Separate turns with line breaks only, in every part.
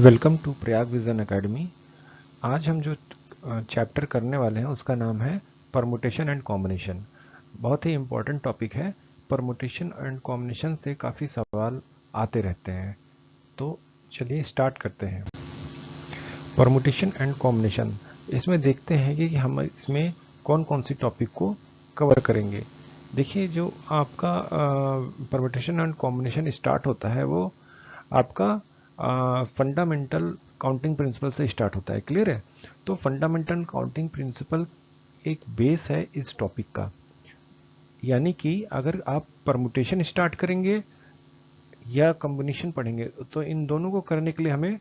Welcome to Prayag Vision Academy. आज हम जो चैप्टर करने वाले हैं उसका नाम है परमुटेशन एंड कॉम्बिनेशन। बहुत ही इम्पोर्टेंट टॉपिक है। परमुटेशन एंड कॉम्बिनेशन से काफ़ी सवाल आते रहते हैं, तो चलिए स्टार्ट करते हैं। परमुटेशन एंड कॉम्बिनेशन, इसमें देखते हैं कि हम इसमें कौन कौन सी टॉपिक को कवर करेंगे। देखिए, जो आपका परमुटेशन एंड कॉम्बिनेशन स्टार्ट होता है वो आपका फंडामेंटल काउंटिंग प्रिंसिपल से स्टार्ट होता है। क्लियर है? तो फंडामेंटल काउंटिंग प्रिंसिपल एक बेस है इस टॉपिक का। यानी कि अगर आप परमुटेशन स्टार्ट करेंगे या कॉम्बिनेशन पढ़ेंगे तो इन दोनों को करने के लिए हमें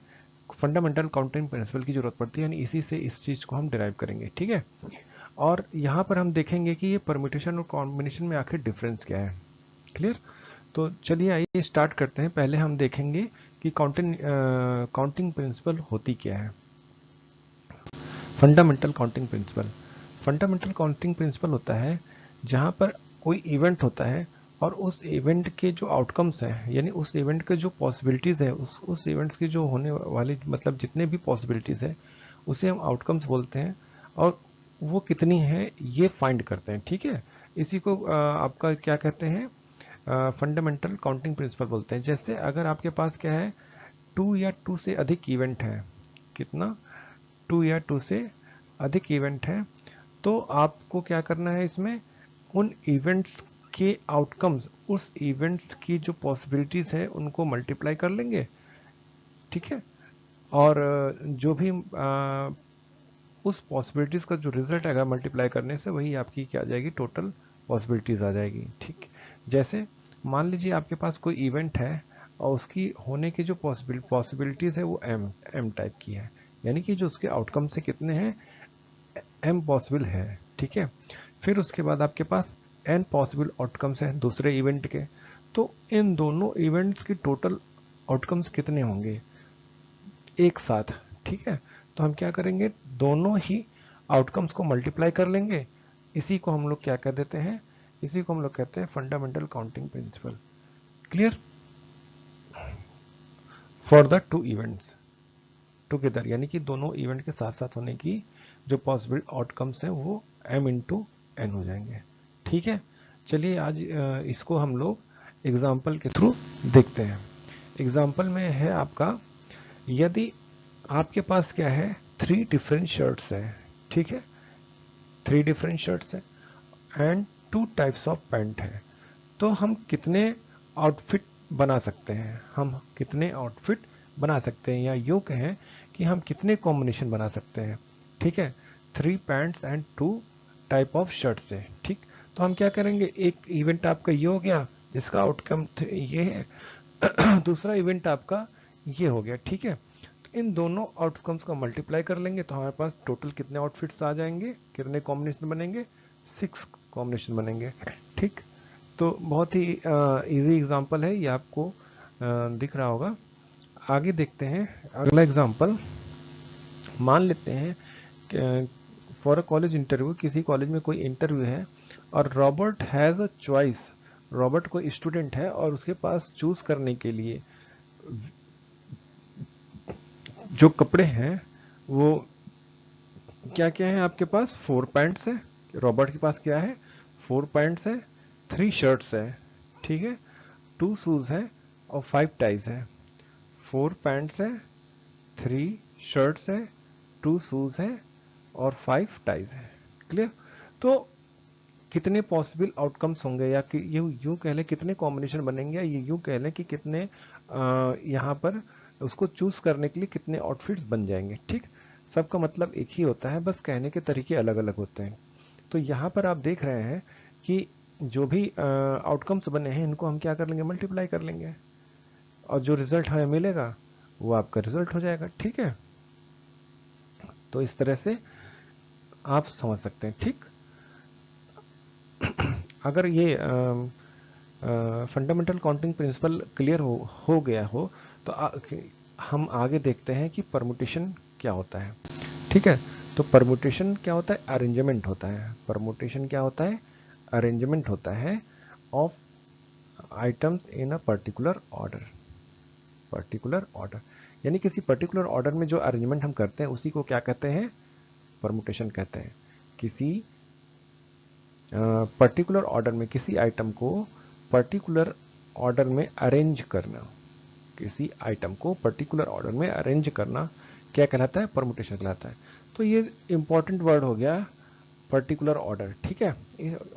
फंडामेंटल काउंटिंग प्रिंसिपल की जरूरत पड़ती है, यानी इसी से इस चीज को हम डिराइव करेंगे। ठीक है? और यहाँ पर हम देखेंगे कि ये परमुटेशन और कॉम्बिनेशन में आखिर डिफरेंस क्या है। क्लियर? तो चलिए आइए स्टार्ट करते हैं। पहले हम देखेंगे कि काउंटिंग प्रिंसिपल होती क्या है। Fundamental counting principle, fundamental counting principle होता है जहां पर कोई इवेंट होता है और उस इवेंट के जो आउटकम्स हैं, यानी उस इवेंट के जो पॉसिबिलिटीज है, उस इवेंट्स की जो होने वाली मतलब जितने भी पॉसिबिलिटीज है उसे हम आउटकम्स बोलते हैं, और वो कितनी है ये फाइंड करते हैं। ठीक है? इसी को आपका क्या कहते हैं, फंडामेंटल काउंटिंग प्रिंसिपल बोलते हैं। जैसे अगर आपके पास क्या है, 2 या 2 से अधिक इवेंट है, कितना, 2 या 2 से अधिक इवेंट है, तो आपको क्या करना है, इसमें उन इवेंट्स के आउटकम्स, उस इवेंट्स की जो पॉसिबिलिटीज है उनको मल्टीप्लाई कर लेंगे। ठीक है? और जो भी उस पॉसिबिलिटीज का जो रिजल्ट आएगा मल्टीप्लाई करने से, वही आपकी क्या आ जाएगी, टोटल पॉसिबिलिटीज आ जाएगी। ठीक? जैसे मान लीजिए आपके पास कोई इवेंट है और उसकी होने की जो पॉसिबिलिटीज है वो एम टाइप की है, यानी कि जो उसके आउटकम से कितने हैं, एम पॉसिबल है। ठीक है? फिर उसके बाद आपके पास एन पॉसिबल आउटकम्स हैं दूसरे इवेंट के। तो इन दोनों इवेंट्स की टोटल आउटकम्स कितने होंगे एक साथ। ठीक है? तो हम क्या करेंगे, दोनों ही आउटकम्स को मल्टीप्लाई कर लेंगे। इसी को हम लोग क्या कह देते हैं, इसी को हम लोग कहते हैं fundamental counting principle. Clear? For the two events together, यानी कि दोनों इवेंट के साथ साथ होने की जो पॉसिबल आउटकम्स हैं वो m इंटू एन हो जाएंगे। ठीक है? चलिए आज इसको हम लोग एग्जाम्पल के थ्रू देखते हैं। एग्जाम्पल में है आपका, यदि आपके पास क्या है, 3 डिफरेंट शर्ट्स है। ठीक है? 3 डिफरेंट शर्ट्स है एंड 2 टाइप्स ऑफ पैंट है, तो हम कितने आउटफिट बना सकते हैं, हम कितने आउटफिट बना सकते हैं, या यूं कहें कि हम कितने कॉम्बिनेशन बना सकते हैं। ठीक है? 3 pants and 2 type of shirts है। ठीक? तो हम क्या करेंगे, एक इवेंट आपका ये हो गया जिसका आउटकम ये है दूसरा इवेंट आपका ये हो गया। ठीक है? तो इन दोनों आउटकम्स को मल्टीप्लाई कर लेंगे तो हमारे पास टोटल कितने आउटफिट्स आ जाएंगे, कितने कॉम्बिनेशन बनेंगे, 6 कॉम्बिनेशन बनेंगे। ठीक? तो बहुत ही इजी एग्जांपल है ये, आपको दिख रहा होगा। आगे देखते हैं अगला एग्जांपल। मान लेते हैं फॉर अ कॉलेज इंटरव्यू, किसी कॉलेज में कोई इंटरव्यू है और Robert has a choice, Robert कोई स्टूडेंट है और उसके पास चूज करने के लिए जो कपड़े हैं वो क्या क्या है, आपके पास 4 पैंट्स है, रॉबर्ट के पास क्या है, 4 पैंट्स है, 3 शर्ट्स है। ठीक है? 2 शूज है और 5 टाइज है। 4 पैंट्स है, 3 शर्ट्स है, 2 शूज है और 5 टाइज है। क्लियर? तो कितने पॉसिबल आउटकम्स होंगे, या कि यूं कह लें कितने कॉम्बिनेशन बनेंगे, या ये यूं कह लें कि कितने यहाँ पर उसको चूज करने के लिए कितने आउटफिट्स बन जाएंगे। ठीक? सबका मतलब एक ही होता है, बस कहने के तरीके अलग अलग होते हैं। तो यहाँ पर आप देख रहे हैं कि जो भी आउटकम्स बने हैं इनको हम क्या कर लेंगे, मल्टीप्लाई कर लेंगे, और जो रिजल्ट हमें मिलेगा वो आपका रिजल्ट हो जाएगा। ठीक है? तो इस तरह से आप समझ सकते हैं। ठीक? अगर ये फंडामेंटल काउंटिंग प्रिंसिपल क्लियर हो गया हो तो हम आगे देखते हैं कि परमुटेशन क्या होता है। ठीक है? तो परमुटेशन क्या होता है, अरेंजमेंट होता है। परमुटेशन क्या होता है, अरेंजमेंट होता है of items in a particular order. Particular order, यानी किसी पर्टिकुलर ऑर्डर में जो अरेंजमेंट हम करते हैं उसी को क्या कहते हैं, परमुटेशन कहते हैं। किसी पर्टिकुलर ऑर्डर में किसी आइटम को पर्टिकुलर ऑर्डर में अरेंज करना, किसी आइटम को पर्टिकुलर ऑर्डर में अरेंज करना क्या कहलाता है, परमुटेशन कहलाता है। तो ये इंपॉर्टेंट वर्ड हो गया पर्टिकुलर ऑर्डर, ठीक है,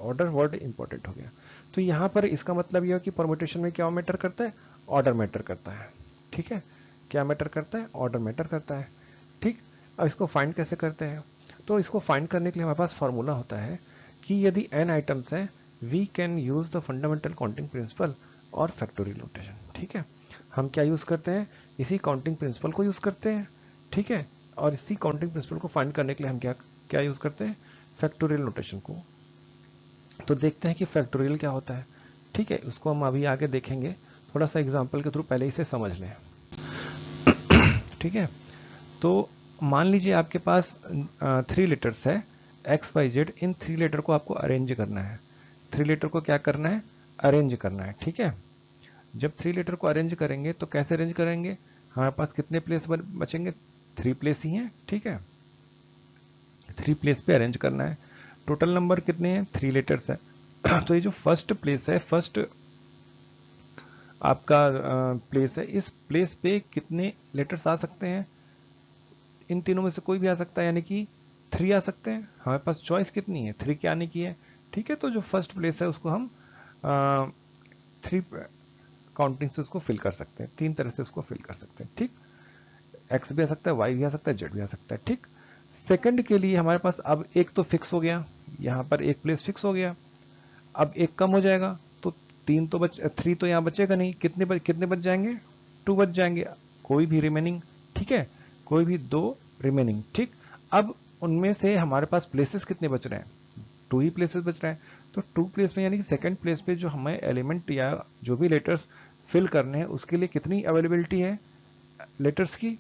ऑर्डर वर्ड इंपॉर्टेंट हो गया। तो यहाँ पर इसका मतलब यह है कि परमुटेशन में क्या मैटर करता है, ऑर्डर मैटर करता है, ठीक है, क्या मैटर करता है, ऑर्डर मैटर करता है, ठीक। अब इसको फाइंड कैसे करते हैं, तो इसको फाइंड करने के लिए हमारे पास फॉर्मूला होता है कि यदि n आइटम्स हैं we can use the fundamental counting principle और फैक्टोरियल नोटेशन, ठीक है। हम क्या यूज करते हैं, इसी काउंटिंग प्रिंसिपल को यूज करते हैं, ठीक है, और इसी काउंटिंग प्रिंसिपल को फाइंड करने के लिए हम क्या क्या यूज करते हैं, फैक्टोरियल नोटेशन को। तो देखते हैं कि फैक्टोरियल क्या होता है, ठीक है, उसको हम अभी आगे देखेंगे, थोड़ा सा एग्जांपल के थ्रू पहले इसे समझ लें, ठीक है। तो मान लीजिए आपके पास 3 लेटर्स है एक्स वाई जेड, इन 3 लेटर को आपको अरेंज करना है, 3 लेटर को क्या करना है, अरेंज करना है, ठीक है। जब 3 लेटर को अरेंज करेंगे तो कैसे अरेंज करेंगे, हमारे पास कितने प्लेस बचेंगे, 3 प्लेस ही हैं, ठीक है, 3 प्लेस पे अरेंज करना है। टोटल नंबर कितने हैं, 3 लेटर्स है। तो ये जो फर्स्ट प्लेस है, फर्स्ट आपका प्लेस है, इस प्लेस पे कितने लेटर्स आ सकते हैं, इन तीनों में से कोई भी आ सकता है, यानी कि 3 आ सकते हैं। हमारे पास चॉइस कितनी है, 3 के आने की है, ठीक है। तो जो फर्स्ट प्लेस है उसको हम 3 काउंटिंग से उसको फिल कर सकते हैं, 3 तरह से उसको फिल कर सकते हैं, ठीक। एक्स भी आ सकता है, वाई भी आ सकता है, जेड भी आ सकता है, ठीक। सेकंड के लिए हमारे पास अब एक तो फिक्स हो गया, यहाँ पर एक प्लेस फिक्स हो गया, अब एक कम हो जाएगा तो 3 तो यहाँ बचेगा नहीं, कितने बच जाएंगे, 2 बच जाएंगे, कोई भी रिमेनिंग, ठीक है, कोई भी 2 रिमेनिंग, ठीक। अब उनमें से हमारे पास प्लेसेस कितने बच रहे हैं, 2 ही प्लेसेस बच रहे हैं। तो 2 प्लेस में यानी कि सेकंड प्लेस पे जो हमें एलिमेंट या जो भी लेटर्स फिल करने हैं उसके लिए कितनी अवेलेबिलिटी है, लेटर्स की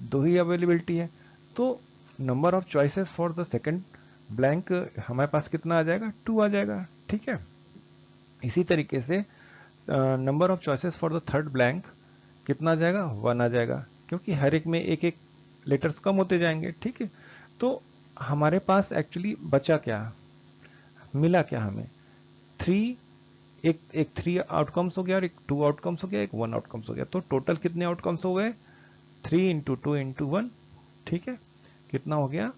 2 ही अवेलेबिलिटी है। तो number of choices for the second blank हमारे पास कितना आ जाएगा, 2 आ जाएगा, ठीक है। इसी तरीके से number of choices for the third blank कितना आ जाएगा, 1 आ जाएगा, क्योंकि हर एक में एक एक लेटर्स कम होते जाएंगे, ठीक है। तो हमारे पास एक्चुअली बचा क्या, मिला क्या हमें, 3, एक 3 आउटकम्स हो गया और एक 2 आउटकम्स हो गया, एक 1 आउटकम्स हो गया। तो टोटल कितने आउटकम्स हो गए, 3 इंटू 2 इंटू 1, ठीक है, कितना हो गया,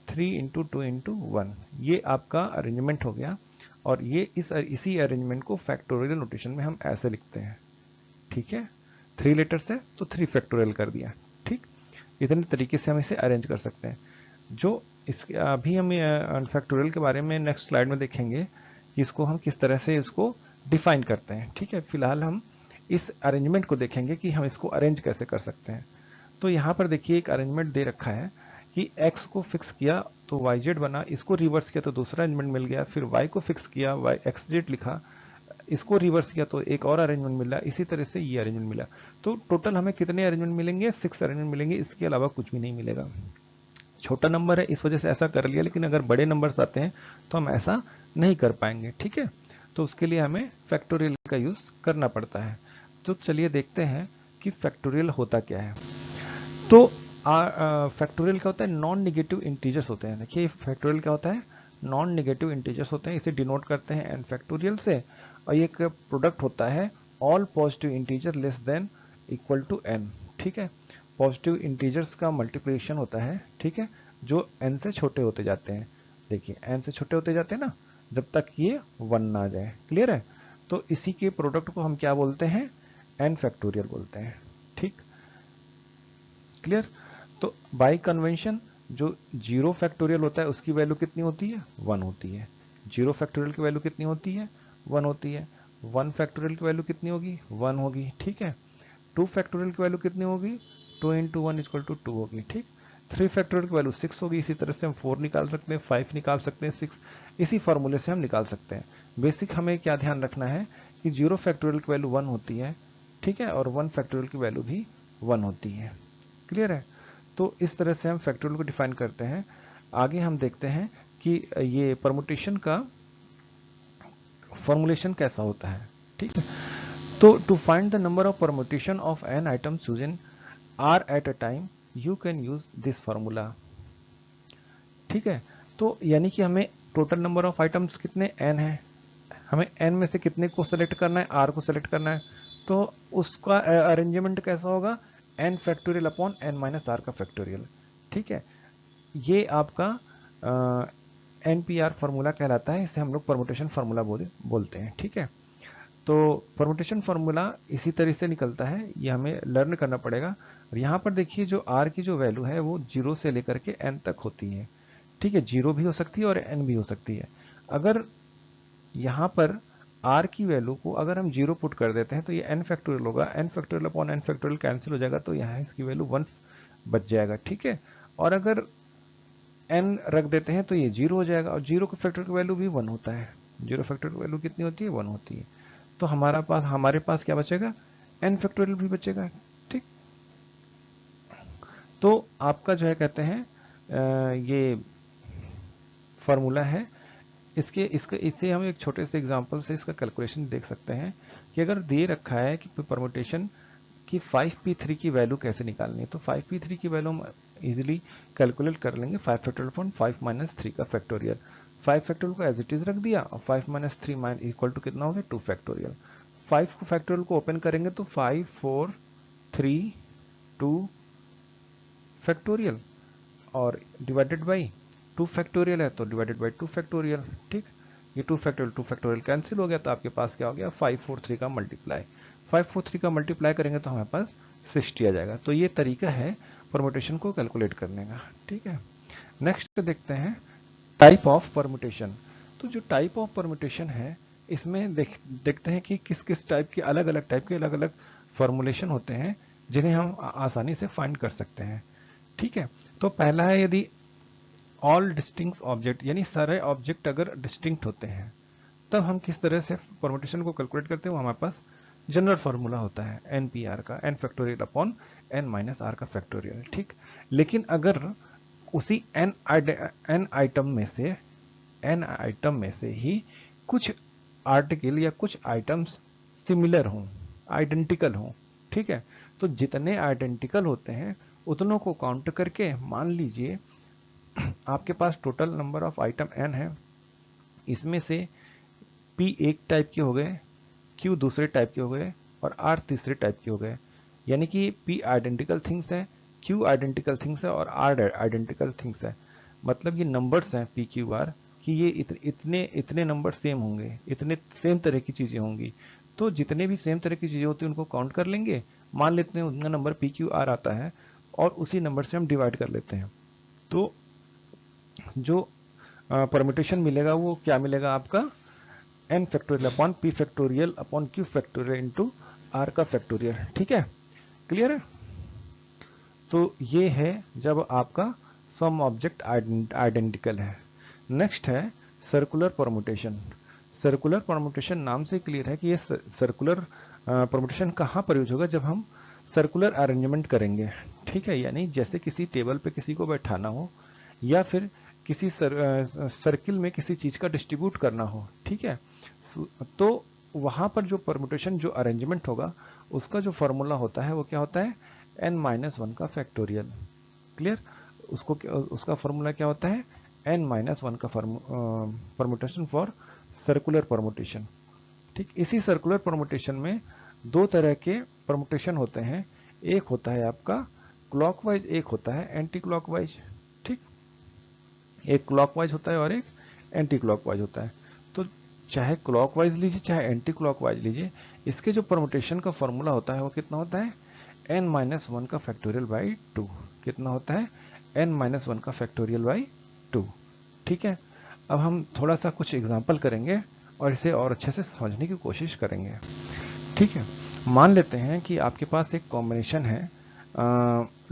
3 इंटू 2 इंटू 1। ये आपका अरेंजमेंट हो गया, और ये इसी अरेंजमेंट को फैक्टोरियल नोटेशन में हम ऐसे लिखते हैं, ठीक है। 3 लेटर्स है तो 3 फैक्टोरियल कर दिया, ठीक। इतने तरीके से हम इसे अरेंज कर सकते हैं। जो इस अभी हम फैक्टोरियल के बारे में नेक्स्ट स्लाइड में देखेंगे कि इसको हम किस तरह से इसको डिफाइन करते हैं, ठीक है। फिलहाल हम इस अरेंजमेंट को देखेंगे कि हम इसको अरेंज कैसे कर सकते हैं। तो यहाँ पर देखिए एक अरेंजमेंट दे रखा है कि x को फिक्स किया तो yz बना, इसको रिवर्स किया तो दूसरा अरेंजमेंट मिल गया, फिर y को फिक्स किया, y xz लिखा, इसको रिवर्स किया तो एक और अरेंजमेंट मिला, इसी तरह से ये अरेंजमेंट मिला। तो टोटल हमें कितने अरेंजमेंट मिलेंगे, 6 अरेंजमेंट मिलेंगे, इसके अलावा कुछ भी नहीं मिलेगा। छोटा नंबर है इस वजह से ऐसा कर लिया, लेकिन अगर बड़े नंबर्स आते हैं तो हम ऐसा नहीं कर पाएंगे, ठीक है। तो उसके लिए हमें फैक्टोरियल का यूज करना पड़ता है। तो चलिए देखते हैं कि फैक्टोरियल होता क्या है। तो फैक्टोरियल क्या होता है, नॉन निगेटिव इंटीजर्स होते हैं। देखिए फैक्टोरियल क्या होता है, नॉन निगेटिव इंटीजर्स होते हैं, इसे डिनोट करते हैं एन फैक्टोरियल से, और ये एक प्रोडक्ट होता है all positive integer less than equal to n, ठीक है। पॉजिटिव इंटीजर्स का मल्टीप्लिकेशन होता है, ठीक है, जो n से छोटे होते जाते हैं। देखिए n से छोटे होते जाते हैं ना, जब तक ये 1 ना आ जाए, क्लियर है। तो इसी के प्रोडक्ट को हम क्या बोलते हैं, n फैक्टोरियल बोलते हैं, ठीक, क्लियर। तो बाय कन्वेंशन जो 0 फैक्टोरियल होता है उसकी वैल्यू कितनी होती है, 1 होती है। 0 फैक्टोरियल की वैल्यू कितनी होती है, 1 होती है। 1 फैक्टोरियल की वैल्यू कितनी होगी, 1 होगी, ठीक है। 2 फैक्टोरियल की वैल्यू कितनी होगी, 2 इंटू 1 इक्वल टू 2 होगी, ठीक। 3 फैक्टोरियल की वैल्यू 6 होगी, इसी तरह से हम 4 निकाल सकते हैं, 5 निकाल सकते हैं, 6, इसी फॉर्मूले से हम निकाल सकते हैं। बेसिक हमें क्या ध्यान रखना है कि 0 फैक्टोरियल की वैल्यू 1 होती है, ठीक है, और 1 फैक्टोरियल की वैल्यू भी 1 होती है, क्लियर है। तो इस तरह से हम फैक्टोरियल को डिफाइन करते हैं। आगे हम देखते हैं कि ये परमुटेशन का फॉर्मूलेशन कैसा होता है, ठीक है। तो तो to find the number of permutation of n item chosen r at a time you can use this formula. ठीक है, तो यानी कि हमें टोटल नंबर ऑफ आइटम्स कितने n है, हमें n में से कितने को सेलेक्ट करना है, r को सेलेक्ट करना है, तो उसका अरेंजमेंट कैसा होगा, n factorial upon n minus r का फैक्टोरियल। ठीक है, ये आपका NPR फार्मूला कहलाता है, इसे हम लोग परमुटेशन फार्मूला बोलते हैं। ठीक है, तो परमुटेशन फार्मूला इसी तरह से निकलता है, ये हमें लर्न करना पड़ेगा। और यहाँ पर देखिए जो r की जो वैल्यू है वो 0 से लेकर के n तक होती है। ठीक है, 0 भी हो सकती है और n भी हो सकती है। अगर यहाँ पर r की वैल्यू को अगर हम 0 पुट कर देते हैं तो ये n फैक्टोरियल होगा, n factorial upon n factorial cancel हो जाएगा, तो यहाँ इसकी वैल्यू 1 बच जाएगा। ठीक है, और अगर n रख देते हैं तो ये 0 हो जाएगा, और 0 का फैक्टोरियल की वैल्यू भी 1 होता है, 0 फैक्टोरियल की वैल्यू कितनी होती है, 1 होती है। तो हमारे पास क्या बचेगा, n फैक्टोरियल भी बचेगा। ठीक, तो आपका जो है कहते हैं ये फॉर्मूला है। इसे हम एक छोटे से एग्जांपल से इसका कैलकुलेशन देख सकते हैं कि अगर दे रखा है कि परमुटेशन की 5p3 की वैल्यू कैसे निकालनी है, तो 5p3 की वैल्यू हम इजीली कैलकुलेट कर लेंगे, 5 फैक्टोरियल अपॉन 5 माइनस 3 का फैक्टोरियल। 5 फैक्टोरियल को एज इट इज रख दिया, और 5 माइनस 3 इक्वल टू कितना हो गया, 2 फैक्टोरियल। 5 को फैक्टोरियल को ओपन करेंगे तो 5 4 3 2 फैक्टोरियल, और डिवाइडेड बाई 2 फैक्टोरियल है तो डिवाइडेड बाई 2 फैक्टोरियल। ठीक, ये 2 फैक्टोरियल कैंसिल हो गया, तो आपके पास क्या हो गया, 543 का मल्टीप्लाई, 543 का मल्टीप्लाई करेंगे तो हमारे पास 60 आ जाएगा। तो ये तरीका है परमुटेशन को कैलकुलेट करने का। ठीक है, नेक्स्ट देखते हैं टाइप ऑफ परमुटेशन। तो जो टाइप ऑफ परमुटेशन है इसमें देखते हैं कि किस किस टाइप के अलग अलग फॉर्मुलेशन होते हैं जिन्हें हम आसानी से फाइंड कर सकते हैं। ठीक है, तो पहला है यदि ऑल डिस्टिंक्ट ऑब्जेक्ट, यानी सारे ऑब्जेक्ट अगर डिस्टिंक्ट होते हैं तब हम किस तरह से परमुटेशन को कैलकुलेट करते हैं, वो हमारे पास जनरल फार्मूला होता है NPR का, n factorial upon n minus r का फैक्टोरियल। ठीक, लेकिन अगर उसी n आइटम में से ही कुछ आर्टिकल या कुछ आइटम्स सिमिलर हों, आइडेंटिकल हों, ठीक है, तो जितने आइडेंटिकल होते हैं उतनों को काउंट करके मान लीजिए आपके पास total number of item n है, इसमें से p एक टाइप के हो गए, q दूसरे टाइप के हो गए और r तीसरे टाइप के हो गए। यानी कि p आइडेंटिकल थिंग्स है, q आइडेंटिकल थिंग्स है और r आइडेंटिकल थिंग्स है। मतलब ये नंबर्स हैं p q r कि ये इतने नंबर सेम होंगे, इतने सेम तरह की चीजें होंगी। तो जितने भी सेम तरह की चीजें होती हैं उनको काउंट कर लेंगे, मान लेते हैं उनका नंबर p q r आता है और उसी नंबर से हम डिवाइड कर लेते हैं। तो जो परम्यूटेशन मिलेगा वो क्या मिलेगा आपका, n factorial upon p factorial upon q factorial into r का फैक्टोरियल। ठीक है, क्लियर है। तो ये है जब आपका सम ऑब्जेक्ट आइडेंटिकल है। नेक्स्ट है सर्कुलर परम्यूटेशन। सर्कुलर परम्यूटेशन नाम से क्लियर है कि ये सर्कुलर परम्यूटेशन कहाँ पर यूज होगा, जब हम सर्कुलर अरेंजमेंट करेंगे। ठीक है, यानी जैसे किसी टेबल पे किसी को बैठाना हो या फिर किसी सर्किल में किसी चीज का डिस्ट्रीब्यूट करना हो। ठीक है, तो वहां पर जो परम्यूटेशन जो अरेंजमेंट होगा उसका जो फॉर्मूला होता है वो क्या होता है, n-1 का फैक्टोरियल। क्लियर, उसका फॉर्मूला क्या होता है, n-1 का परम्यूटेशन फॉर सर्कुलर परम्यूटेशन। ठीक, इसी सर्कुलर परम्यूटेशन में दो तरह के परम्यूटेशन होते हैं, एक होता है आपका क्लॉकवाइज, एक होता है एंटी क्लॉकवाइज। ठीक, एक क्लॉकवाइज होता है और एक एंटी क्लॉकवाइज होता है। तो चाहे क्लॉकवाइज लीजिए चाहे एंटी क्लॉकवाइज लीजिए, इसके जो परम्यूटेशन का फॉर्मूला होता है वो कितना होता है, n-1 का फैक्टोरियल बाई 2। कितना होता है, n-1 का फैक्टोरियल बाई 2। ठीक है, अब हम थोड़ा सा कुछ एग्जांपल करेंगे और इसे और अच्छे से समझने की कोशिश करेंगे। ठीक है, मान लेते हैं कि आपके पास एक कॉम्बिनेशन है,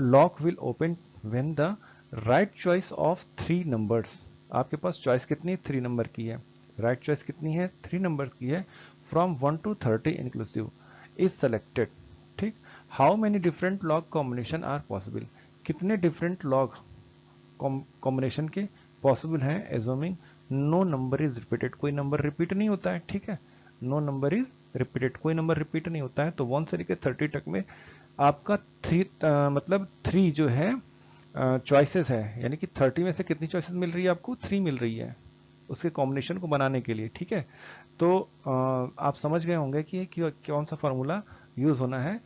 lock will open when the right choice of 3 numbers. आपके पास चॉइस कितनी, 3 नंबर की है, राइट चॉइस कितनी है, 3 नंबर्स की है, from 1 to 30 inclusive is selected. ठीक, how many different log combination are possible, कितने डिफरेंट लॉग कॉम्बिनेशन के पॉसिबल हैं, assuming no number is repeated, कोई नंबर रिपीट नहीं होता है। ठीक है, नो नंबर इज रिपीटेड, कोई नंबर रिपीट नहीं होता है। तो 1 से लेकर 30 तक में आपका मतलब 3 जो है चॉइसेस है, यानी कि 30 में से कितनी चॉइसेस मिल रही है आपको? 3 मिल रही है उसके कॉम्बिनेशन को बनाने के लिए, ठीक है। तो आप समझ गए होंगे कि कौन सा फॉर्मूला यूज होना है।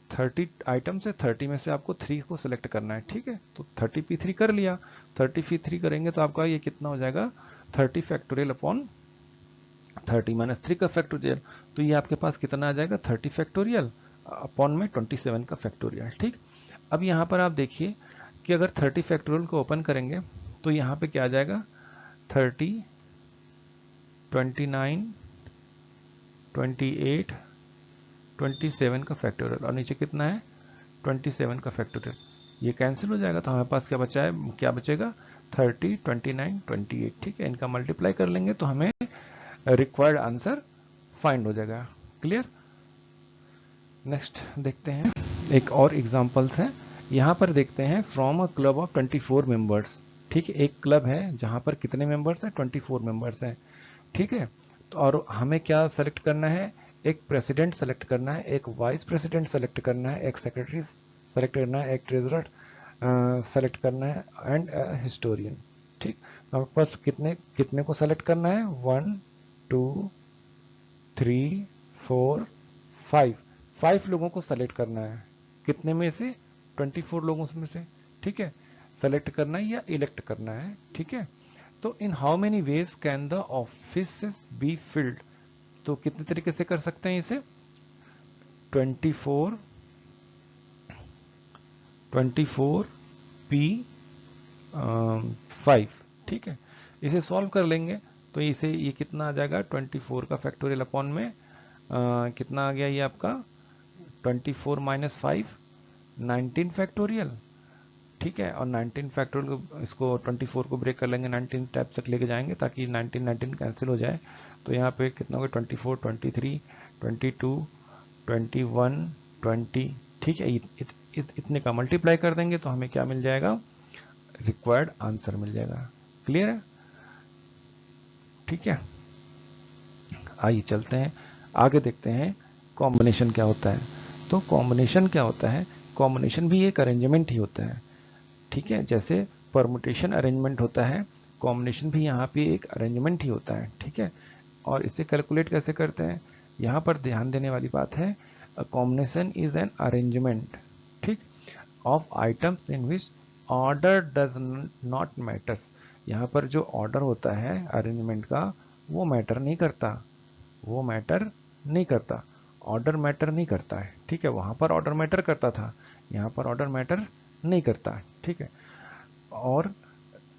30 आइटम से 30 में से आपको 3 को सिलेक्ट करना है, ठीक है। तो 30p3 कर लिया, 30p3 करेंगे तो आपका ये कितना हो जाएगा? 30 फैक्टोरियल अपॉन 30 माइनस 3 का फैक्टोरियल। तो ये आपके पास कितना आ जाएगा? 30 फैक्टोरियल अपॉन में 27 का फैक्टोरियल, ठीक। अब यहाँ पर आप देखिए कि अगर 30 फैक्टोरियल को ओपन करेंगे तो यहाँ पे क्या आ जाएगा? 30, 29, 28, 27 का फैक्टोरियल, और नीचे कितना है? 27 का फैक्टोरियल। ये कैंसिल हो जाएगा तो हमारे पास क्या बचा है? क्या बचेगा? 30, 29, 28, ठीक है। इनका मल्टीप्लाई कर लेंगे तो हमें रिक्वायर्ड आंसर फाइंड हो जाएगा। क्लियर? नेक्स्ट देखते हैं, एक और एग्जांपल्स है। यहाँ पर देखते हैं from a club of 24 members, ठीक है। एक क्लब है जहाँ पर कितने मेंबर्स हैं? 24 मेंबर्स हैं, ठीक है। तो और हमें क्या सेलेक्ट करना है? एक प्रेसिडेंट सेलेक्ट करना है, एक वाइस प्रेसिडेंट सेलेक्ट करना है, एक सेक्रेटरी सेलेक्ट करना है, एक ट्रेजरर सेलेक्ट करना है, एंड हिस्टोरियन, ठीक। तो आपके पास कितने कितने को सेलेक्ट करना है? 1, 2, 3, 4, 5, 5 लोगों को सेलेक्ट करना है। कितने में से? 24 लोगों में से, ठीक है। सेलेक्ट करना है या इलेक्ट करना है, ठीक है। तो in how many ways can the office be filled? तो कितने तरीके से कर सकते हैं इसे? 24 p 5, ठीक है। इसे सॉल्व कर लेंगे तो इसे ये कितना आ जाएगा? 24 का फैक्टोरियल अपॉन में कितना आ गया ये आपका? 24 माइनस 5, 19 फैक्टोरियल, ठीक है। और 19 फैक्टोरियल को, इसको 24 को ब्रेक कर लेंगे, 19 टाइप तक लेके जाएंगे ताकि 19 19 कैंसिल हो जाए। तो यहाँ पे कितना होगा? 24, 23, 22, 21, 20, ठीक है। इतने का मल्टीप्लाई कर देंगे तो हमें क्या मिल जाएगा? रिक्वायर्ड आंसर मिल जाएगा। क्लियर है? ठीक है। आइए चलते हैं आगे, देखते हैं कॉम्बिनेशन क्या होता है। तो कॉम्बिनेशन क्या होता है? कॉम्बिनेशन भी एक अरेंजमेंट ही होता है, ठीक है। जैसे परमुटेशन अरेंजमेंट होता है, कॉम्बिनेशन भी यहाँ पे एक अरेंजमेंट ही होता है, ठीक है। और इसे कैलकुलेट कैसे करते हैं? यहाँ पर ध्यान देने वाली बात है, कॉम्बिनेशन इज एन अरेंजमेंट, ठीक, of items in which order does not matters. यहाँ पर जो ऑर्डर होता है अरेंजमेंट का, वो मैटर नहीं करता, वो मैटर नहीं करता, ऑर्डर मैटर नहीं करता है, ठीक है। वहां पर ऑर्डर मैटर करता था, यहाँ पर ऑर्डर मैटर नहीं करता है, ठीक है। और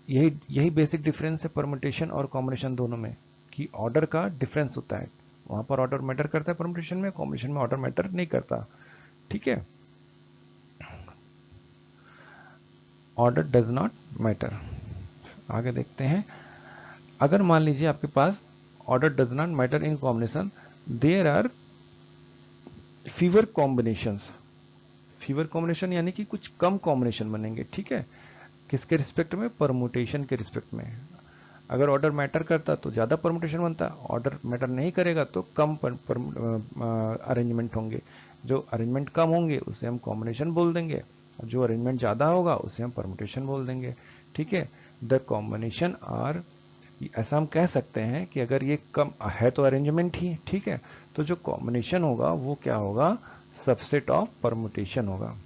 यही यही बेसिक डिफरेंस है परमुटेशन और कॉम्बिनेशन दोनों में, कि ऑर्डर का डिफरेंस होता है। वहां पर ऑर्डर मैटर करता है परमुटेशन में, कॉम्बिनेशन में ऑर्डर मैटर नहीं करता, ठीक है। Order does not matter. आगे देखते हैं, अगर मान लीजिए आपके पास order does not matter in combination, there are fewer combinations. Fewer combination यानी कि कुछ कम कॉम्बिनेशन बनेंगे, ठीक है। किसके रिस्पेक्ट में? परमुटेशन के रिस्पेक्ट में। अगर ऑर्डर मैटर करता तो ज्यादा परमुटेशन बनता, ऑर्डर मैटर नहीं करेगा तो कम अरेंजमेंट होंगे। जो अरेंजमेंट कम होंगे उसे हम कॉम्बिनेशन बोल देंगे, और जो अरेंजमेंट ज्यादा होगा उसे हम परमुटेशन बोल देंगे, ठीक है। द कॉम्बिनेशन आर, ऐसा हम कह सकते हैं कि अगर ये कम है तो अरेंजमेंट ही, ठीक है। तो जो कॉम्बिनेशन होगा वो क्या होगा? सबसेट ऑफ परमुटेशन होगा।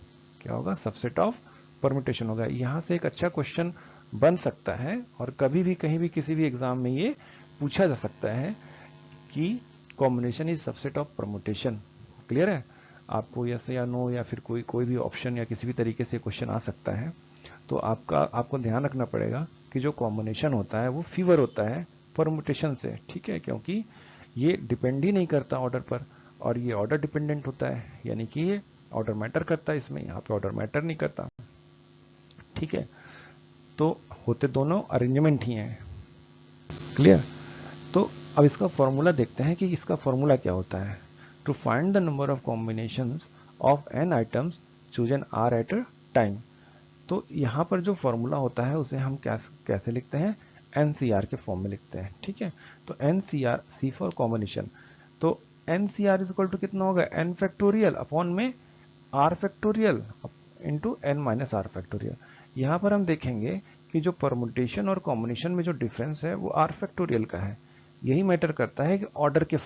क्या होगा? सबसेट ऑफ परमुटेशन होगा। यहां से एक अच्छा क्वेश्चन बन सकता है, और कभी भी कहीं भी किसी भी एग्जाम में ये पूछा जा सकता है कि combination is subset of permutation. Clear है? आपको यस या नो या फिर कोई कोई भी ऑप्शन या किसी भी तरीके से क्वेश्चन आ सकता है। तो आपको ध्यान रखना पड़ेगा कि जो कॉम्बिनेशन होता है वो फीवर होता है परमुटेशन से, ठीक है। क्योंकि ये डिपेंड ही नहीं करता ऑर्डर पर, और ये ऑर्डर डिपेंडेंट होता है, यानी कि ये ऑर्डर मैटर करता है इसमें, यहाँ पे ऑर्डर मैटर नहीं करता, ठीक है। तो होते दोनों अरेंजमेंट ही हैं। क्लियर? तो अब इसका फॉर्मूला देखते हैं कि इसका फॉर्मूला क्या होता है। To find the number of combinations of n items choose n r at a time. तो यहाँ पर जो फॉर्मूला होता है उसे हम कैसे लिखते हैं? एनसीआर के फॉर्म में लिखते हैं, ठीक है। तो एनसीआर, सी फॉर कॉम्बिनेशन। तो n C r is equal to कितना होगा, एन फैक्टोरियल अपॉन में r factorial into n minus r factorial. यहाँ पर हम देखेंगे कि जो परमुटेशन और कॉम्बिनेशन में जो डिफरेंस है वो आर फैक्टोरियल का है। यही मैटर करता है कि ऑर्डर के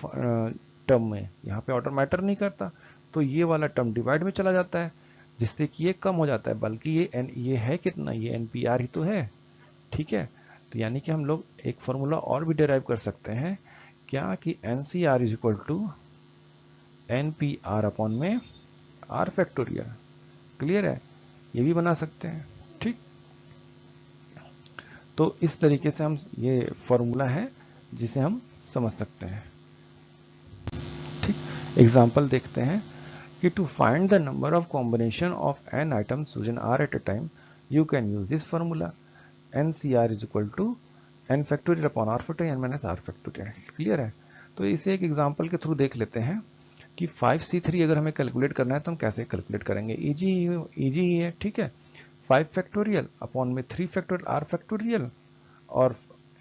टर्म में, यहाँ पे ऑर्डर मैटर नहीं करता, तो ये वाला टर्म डिवाइड में चला जाता है जिससे कि ये कम हो जाता है, बल्कि ये है कितना, ये एन पी आर ही तो है। ठीक है, तो यानी कि हम लोग एक फॉर्मूला और भी डिराइव कर सकते हैं क्या, कि n C r is equal to n P r upon में आर फैक्टोरियल। क्लियर है, ये भी बना सकते हैं। ठीक, तो इस तरीके से हम, ये फॉर्मूला है जिसे हम समझ सकते हैं। ठीक, एग्जांपल देखते हैं कि to find the number of combination of n items within r at a time you can use this formula n C r is equal to n factorial upon r factorial n minus r factorial. Clear है, तो इसे एक example के through देख लेते हैं कि 5C3 अगर हमें कैलकुलेट करना है तो हम कैसे कैलकुलेट करेंगे। इजी ही है। ठीक है, 5 फैक्टोरियल अपॉन में 3 फैक्टोरियल आर फैक्टोरियल और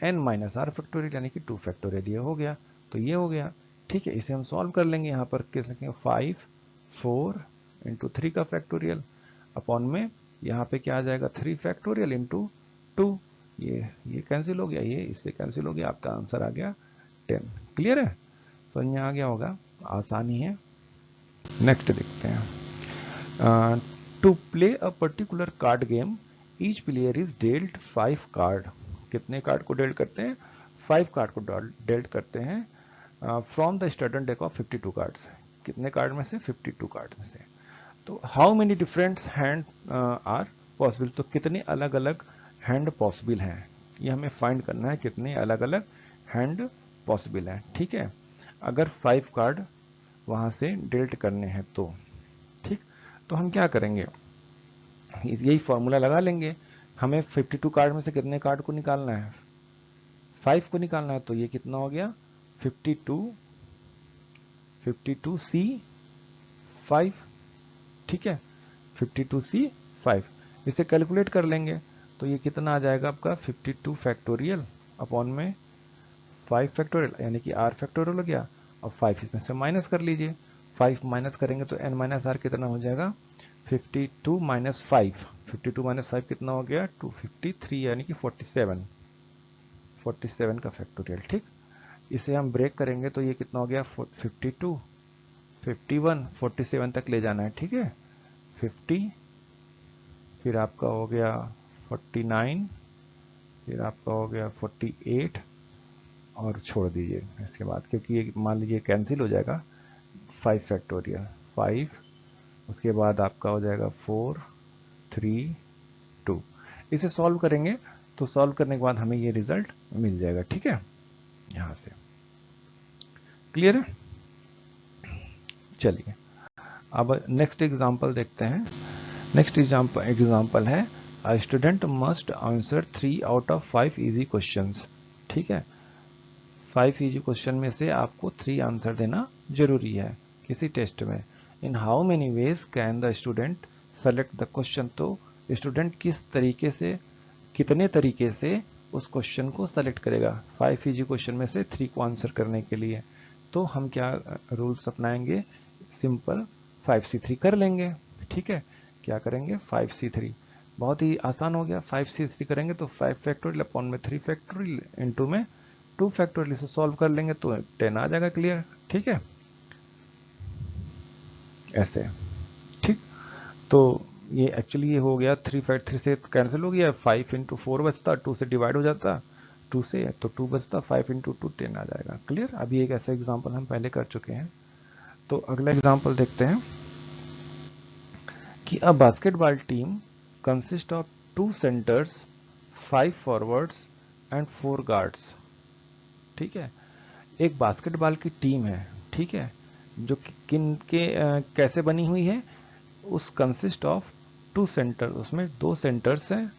n माइनस आर फैक्टोरियल यानी कि 2 फैक्टोरियल, ये हो गया, तो ये हो गया। ठीक है, इसे हम सॉल्व कर लेंगे। यहाँ पर कैसे लिखेंगे, 5 4 इंटू 3 का फैक्टोरियल अपॉन में यहाँ पे क्या आ जाएगा, 3 फैक्टोरियल इंटू 2, ये कैंसिल हो गया, ये इससे कैंसिल हो गया, आपका आंसर आ गया 10। क्लियर है, समझ में आ गया होगा, आसानी है। नेक्स्ट देखते हैं, to play a particular card game each player is dealt 5 card. कितने कार्ड को डेल्ट करते हैं, 5 कार्ड को डेल्ट करते हैं from the starting deck of 52 cards. कितने कार्ड में से, 52 कार्ड में से। तो how many different hand are possible, तो कितने अलग अलग हैंड पॉसिबल हैं, ये हमें फाइंड करना है, कितने अलग अलग हैंड पॉसिबल हैं। ठीक है, अगर 5 कार्ड वहां से डेल्ट करने हैं तो ठीक, तो हम क्या करेंगे, यही फॉर्मूला लगा लेंगे। हमें 52 कार्ड में से कितने कार्ड को निकालना है, 5 को निकालना है, तो ये कितना हो गया, 52C5। ठीक है, 52C5, इसे कैलकुलेट कर लेंगे तो ये कितना आ जाएगा आपका, 52 फैक्टोरियल अपॉन में 5 फैक्टोरियल यानी कि r फैक्टोरियल हो गया, और 5 इसमें से माइनस कर लीजिए। 5 माइनस करेंगे तो n माइनस आर कितना हो जाएगा, 52 माइनस 5, 52 माइनस 5 कितना हो गया, 253 यानी कि 47 का फैक्टोरियल। ठीक, इसे हम ब्रेक करेंगे तो ये कितना हो गया, 52 51 47 तक ले जाना है। ठीक है, 50, फिर आपका हो गया 49, फिर आपका हो गया 48 और छोड़ दीजिए इसके बाद, क्योंकि ये मान लीजिए कैंसिल हो जाएगा, 5 फैक्टोरियल 5, उसके बाद आपका हो जाएगा 4 3 2। इसे सॉल्व करेंगे तो सॉल्व करने के बाद हमें ये रिजल्ट मिल जाएगा। ठीक है, यहां से क्लियर है। चलिए अब नेक्स्ट एग्जांपल देखते हैं। नेक्स्ट एग्जांपल है, a student must answer 3 out of 5 easy questions. ठीक है, 5 इजी क्वेश्चन में से आपको 3 आंसर देना जरूरी है किसी टेस्ट में। In how many ways can the student select the question, तो स्टूडेंट किस तरीके से, कितने तरीके से उस क्वेश्चन को सेलेक्ट करेगा 5 इजी क्वेश्चन में से 3 को आंसर करने के लिए। तो हम क्या रूल्स अपनाएंगे, सिंपल 5C3 कर लेंगे। ठीक है, क्या करेंगे, 5C3, बहुत ही आसान हो गया। 5C3 करेंगे तो 5 फैक्टोरियल अपॉन में 3 फैक्टोरियल इंटू में 2 फैक्टोरियल, इसे सॉल्व कर लेंगे तो 10 आ जाएगा। क्लियर, ठीक है, ऐसे। ठीक, तो ये एक्चुअली ये हो गया 3 से कैंसिल हो गया, 5 इंटू 4 बचता, 2 से डिवाइड हो जाता, 2 से तो 2 बचता, 5 इंटू 2 10 आ जाएगा। क्लियर, अभी एक ऐसा एग्जाम्पल हम पहले कर चुके हैं। तो अगला एग्जाम्पल देखते हैं कि a basketball team consist of 2 centres 5 forwards and 4 guards. ठीक है, एक बास्केटबॉल की टीम है। ठीक है, जो किन के कैसे बनी हुई है, उस कंसिस्ट ऑफ 2 सेंटर, उसमें 2 सेंटर्स हैं,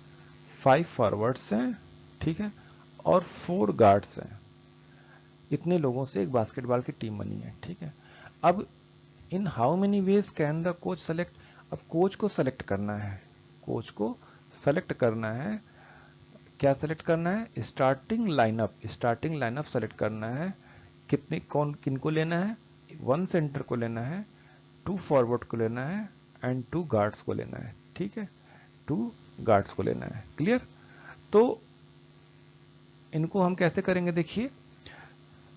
5 फॉरवर्ड्स हैं, ठीक है, और 4 गार्ड्स हैं। इतने लोगों से एक बास्केटबॉल की टीम बनी है। ठीक है, अब in how many ways can the coach select, अब कोच को सेलेक्ट करना है, कोच को सेलेक्ट करना है। क्या सेलेक्ट करना है, स्टार्टिंग लाइनअप सेलेक्ट करना है। कितने, कौन किनको लेना है, 1 सेंटर को लेना है, 2 फॉरवर्ड को लेना है एंड 2 गार्ड्स को लेना है। ठीक है, 2 गार्ड्स को लेना है। क्लियर? तो इनको हम कैसे करेंगे, देखिए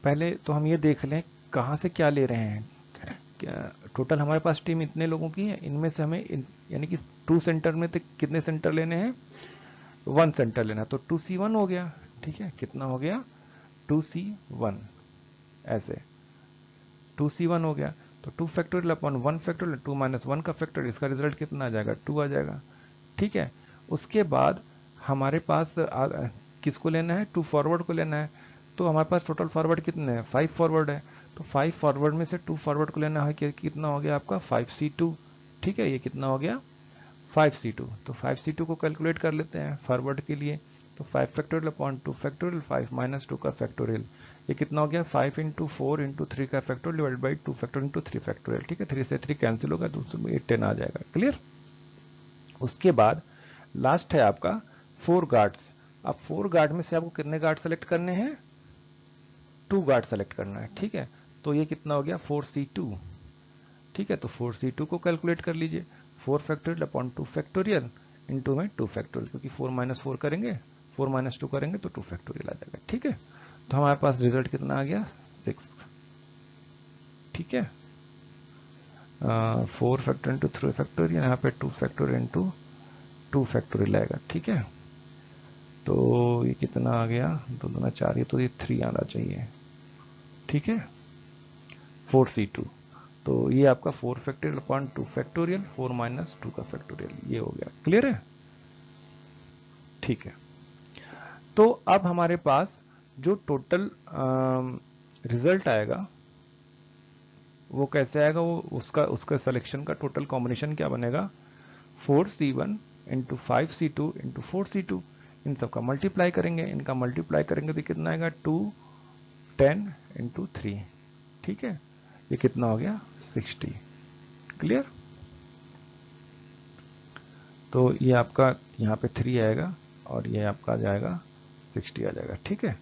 पहले तो हम ये देख लें कहाँ से क्या ले रहे हैं। टोटल हमारे पास टीम इतने लोगों की है, इनमें से हमें यानी कि 2 सेंटर में तो कितने सेंटर लेने हैं, 1 सेंटर लेना। तो 2C1 हो गया। ठीक है, कितना हो गया, 2C1। ऐसे 2C1 हो गया। तो 2 फैक्टोरियल अपॉन 1 फैक्टोरियल, 2 माइनस 1 का फैक्टोरियल, इसका रिजल्ट कितना आ जाएगा, 2 आ जाएगा। ठीक है, उसके बाद हमारे पास किसको लेना है, 2 फॉरवर्ड को लेना है। तो हमारे पास टोटल फॉरवर्ड कितने हैं, 5 फॉरवर्ड है। तो 5 फॉरवर्ड में से 2 फॉरवर्ड को लेना है, कितना हो गया आपका 5C2। ठीक है, ये कितना हो गया 5C2। तो 5C2 को कैलकुलेट कर लेते हैं फॉरवर्ड के लिए। तो 5 फैक्टोरियल अपॉन 2 फैक्टोरियल, 5 माइनस 2 का फैक्टोरियल, ये कितना हो गया 5 इंटू 4 इंटू 3 का factorial divide by 2 factorial into 3 factorial. ठीक है, 3 से 3 कैंसिल होगा, तो उसमें 10 आ जाएगा। क्लियर? उसके बाद लास्ट है आपका 4 गार्ड्स। अब 4 गार्ड में से आपको कितने गार्ड सेलेक्ट करने हैं, 2 गार्ड सेलेक्ट करना है। ठीक है, तो ये कितना हो गया 4C2। ठीक है, तो 4C2 को कैलकुलेट कर लीजिए, 4 फैक्टोरियल अपॉन 2 फैक्टोरियल इंटू में 2 फैक्टोरियल, क्योंकि 4 माइनस 4 करेंगे, 4 माइनस 2 करेंगे तो 2 फैक्टोरियल आ जाएगा। ठीक है, तो हमारे पास रिजल्ट कितना आ गया 6। ठीक है, 4 फैक्टोरियल इंटू 3 फैक्टोरियल, यहाँ पे 2 फैक्टोरियल इंटू 2 फैक्टोरियल आएगा। ठीक है, तो ये कितना आ गया, 2 दूना 4, ये तो ये 3 आना चाहिए। ठीक है, 4C2। तो ये आपका 4 फैक्टोरियल अपॉन 2 फैक्टोरियल, 4 माइनस 2 का फैक्टोरियल, ये हो गया। क्लियर है? ठीक है, तो अब हमारे पास जो टोटल रिजल्ट आएगा वो कैसे आएगा, वो उसका उसका सिलेक्शन का टोटल कॉम्बिनेशन क्या बनेगा, 4C1 into 5C2 into 4C2। इन सब का मल्टीप्लाई करेंगे, इनका मल्टीप्लाई करेंगे तो कितना आएगा 2 10 इंटू 3। ठीक है, ये कितना हो गया 60। क्लियर? तो ये आपका यहाँ पे 3 आएगा और ये आपका आ जाएगा 60 आ जाएगा। ठीक है,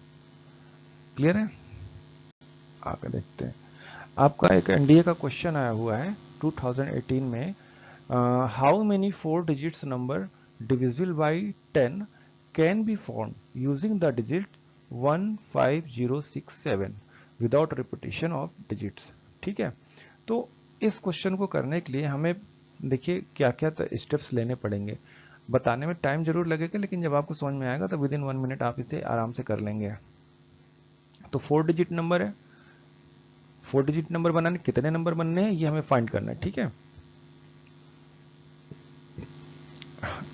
क्लियर है? आगे देखते हैं, आपका एक एनडीए का क्वेश्चन आया हुआ है 2018 में, how many 4 digits number divisible by 10 can be form using the digit 15067 without repetition of digits. ठीक है, तो इस क्वेश्चन को करने के लिए हमें देखिए क्या क्या स्टेप्स लेने पड़ेंगे। बताने में टाइम जरूर लगेगा, लेकिन जब आपको समझ में आएगा तो विद इन 1 मिनट आप इसे आराम से कर लेंगे। तो 4 डिजिट नंबर है, 4 डिजिट नंबर बनाने कितने नंबर बनने हैं ये हमें फाइंड करना है। ठीक है,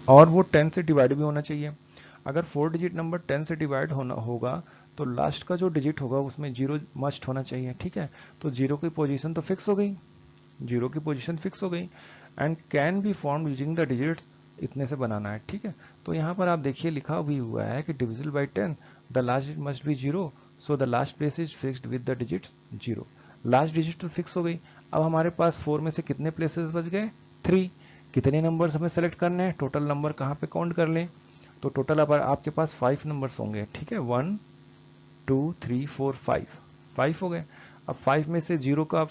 और वो 10 से डिवाइड भी होना चाहिए। अगर 4 डिजिट नंबर 10 से डिवाइड होना होगा तो लास्ट का जो डिजिट होगा उसमें 0 मस्ट होना चाहिए। ठीक है, तो 0 की पोजीशन तो फिक्स हो गई, 0 की पोजीशन फिक्स हो गई। And can be form using the digits, इतने से बनाना है। ठीक है, तो यहाँ पर आप देखिए लिखा भी हुआ है कि divisible by 10 the last digit must be 0, so the last place is fixed with the digits 0। Last digit तो फिक्स हो गई। अब हमारे पास 4 में से कितने प्लेसेस बच गए, 3। कितने नंबर्स हमें सेलेक्ट करने हैं, टोटल नंबर कहाँ पे काउंट कर लें, तो टोटल अब आपके पास 5 नंबर्स होंगे। ठीक है, 1 2 3 4 5, 5 हो गए। अब 5 में से 0 का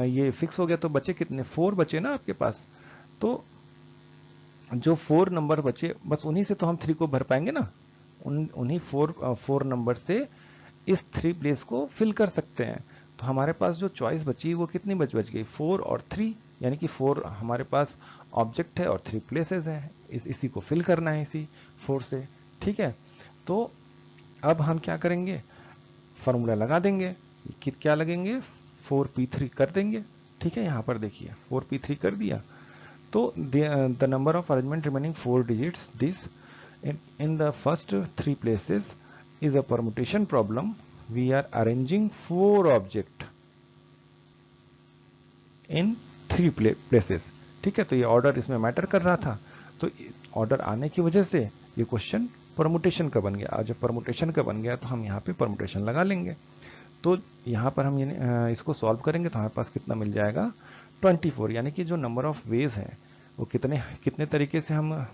ये फिक्स हो गया, तो बचे कितने, 4 बचे ना आपके पास। तो जो 4 नंबर बचे बस उन्हीं से तो हम 3 को भर पाएंगे ना, उन्हीं 4 नंबर से इस 3 प्लेस को फिल कर सकते हैं। तो हमारे पास जो चॉइस बची वो कितनी बच गई, 4 और 3, यानी कि 4 हमारे पास ऑब्जेक्ट है और 3 प्लेसेस है, इसी को फिल करना है इसी 4 से। ठीक है, तो अब हम क्या करेंगे, फॉर्मूला लगा देंगे, क्या लगेंगे 4p3 कर देंगे। ठीक है, यहाँ पर देखिए 4p3 कर दिया, तो the number of arrangement remaining 4 digits this in the first 3 places is a permutation problem. We are arranging 4 object in 3 places. ठीक है, तो ये ऑर्डर इसमें मैटर कर रहा था, तो ऑर्डर आने की वजह से ये क्वेश्चन परमुटेशन का बन गया। आज जब परमुटेशन का बन गया तो हम यहाँ पे परमुटेशन लगा लेंगे। तो यहाँ पर हम इसको सॉल्व करेंगे तो हमारे पास कितना मिल जाएगा 24, यानी कि जो नंबर ऑफ वेज है वो कितने तरीके से हम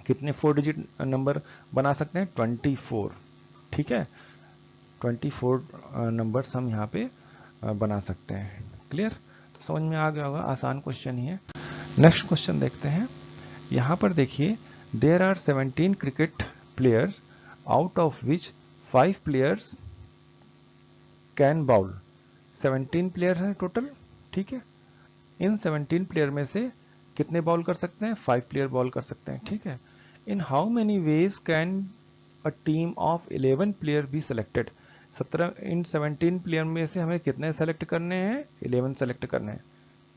कितने 4 डिजिट नंबर बना सकते हैं, 24। ठीक है, 24 नंबर्स हम यहाँ पे बना सकते हैं। क्लियर? तो समझ में आ गया होगा, आसान क्वेश्चन ही है। नेक्स्ट क्वेश्चन देखते हैं। यहाँ पर देखिए, there are 17 cricket players out of which 5 players can bowl. 17 player हैं टोटल, ठीक है। इन 17 प्लेयर में से कितने बॉल कर सकते हैं? 5 प्लेयर बॉल कर सकते हैं, ठीक है। In how many ways can a team of 11 player be selected. 17 player में से हमें कितने सेलेक्ट करने हैं? 11 सेलेक्ट करने हैं,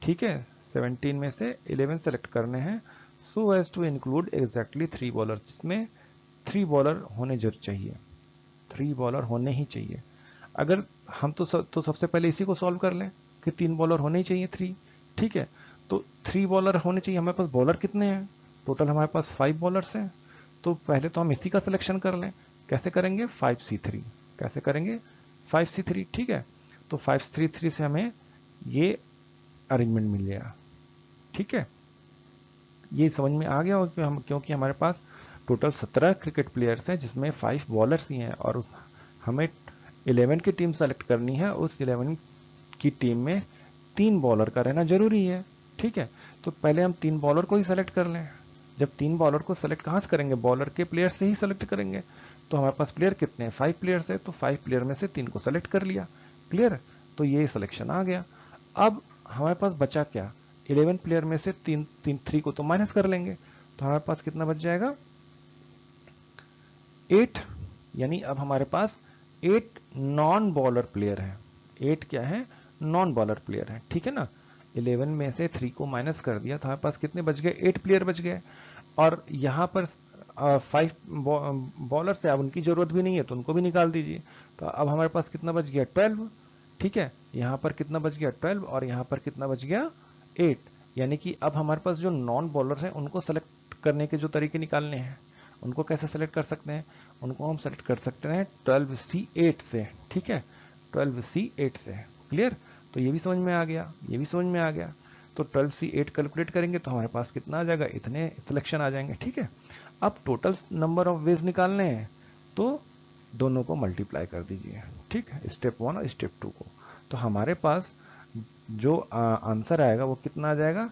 ठीक है। 17 में से 11 सेलेक्ट करने हैं, so as to include exactly 3 bowler, जिसमें 3 बॉलर होने जरूर चाहिए, 3 बॉलर होने ही चाहिए। अगर हम तो सबसे पहले इसी को सॉल्व कर लें कि 3 बॉलर होने ही चाहिए, 3, ठीक है। तो 3 बॉलर होने चाहिए। हमारे पास बॉलर कितने हैं? टोटल हमारे पास 5 बॉलर्स हैं। तो पहले तो हम इसी का सिलेक्शन कर लें। कैसे करेंगे? 5C3। कैसे करेंगे? 5C3, ठीक है। तो 5C3 से हमें ये अरेंजमेंट मिल गया, ठीक है। ये समझ में आ गया हो कि क्योंकि हमारे पास टोटल 17 क्रिकेट प्लेयर्स हैं, जिसमें 5 बॉलर्स ही हैं, और हमें 11 की टीम सेलेक्ट करनी है। उस 11 की टीम में 3 बॉलर का रहना जरूरी है, ठीक है। तो पहले हम 3 बॉलर को ही सेलेक्ट कर लें। जब 3 बॉलर को सेलेक्ट कहाँ से करेंगे? बॉलर के प्लेयर से ही सेलेक्ट करेंगे। तो हमारे पास प्लेयर कितने हैं? 5 प्लेयर्स है, तो 5 प्लेयर में से 3 को सेलेक्ट कर लिया। क्लियर? तो ये सिलेक्शन आ गया। अब हमारे पास बचा क्या? 11 प्लेयर में से 3 को तो माइनस कर लेंगे, तो हमारे पास कितना बच जाएगा? 8। यानी अब हमारे पास 8 नॉन बॉलर प्लेयर है। 8 क्या है? नॉन बॉलर प्लेयर है, ठीक है ना। 11 में से 3 को माइनस कर दिया, तो हमारे पास कितने बच गए? 8 प्लेयर बच गए। और यहाँ पर 5 बॉलर से अब उनकी जरूरत भी नहीं है, तो उनको भी निकाल दीजिए। तो अब हमारे पास कितना बच गया? 12, ठीक है। यहाँ पर कितना बच गया? 12, और यहाँ पर कितना बच गया? 8। यानी कि अब हमारे पास जो नॉन बॉलर हैं, उनको सेलेक्ट करने के जो तरीके निकालने हैं, उनको कैसे सेलेक्ट कर सकते हैं? उनको हम सेलेक्ट कर सकते हैं 12C8 से, ठीक है। 12C8 से। क्लियर? तो ये भी समझ में आ गया, ये भी समझ में आ गया। तो 12C8 कैलकुलेट करेंगे तो हमारे पास कितना आ जाएगा? इतने सिलेक्शन आ जाएंगे, ठीक है। अब टोटल नंबर ऑफ वेज निकालने हैं, तो दोनों को मल्टीप्लाई कर दीजिए, ठीक है, स्टेप 1 और स्टेप 2 को। तो हमारे पास जो आंसर आएगा वो कितना आ जाएगा?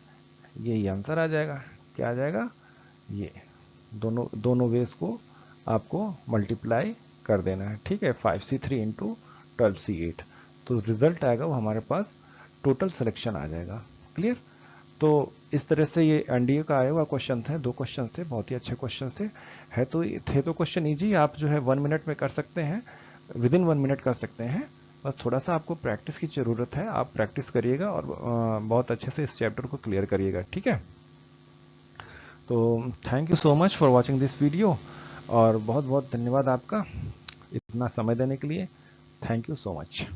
यही आंसर आ जाएगा। क्या आ जाएगा? ये दोनों वेज को आपको मल्टीप्लाई कर देना है, ठीक है। 5C3 इंटू 12C8, तो रिजल्ट आएगा वो हमारे पास टोटल सिलेक्शन आ जाएगा। क्लियर? तो इस तरह से ये एनडीए का आया हुआ क्वेश्चन थे, 2 क्वेश्चन थे, बहुत ही अच्छे क्वेश्चन थे। तो क्वेश्चन इजी, आप जो है 1 मिनट में कर सकते हैं, विद इन 1 मिनट कर सकते हैं। बस थोड़ा सा आपको प्रैक्टिस की जरूरत है, आप प्रैक्टिस करिएगा और बहुत अच्छे से इस चैप्टर को क्लियर करिएगा, ठीक है। तो thank you so much for watching this video, और बहुत बहुत धन्यवाद आपका इतना समय देने के लिए। Thank you so much.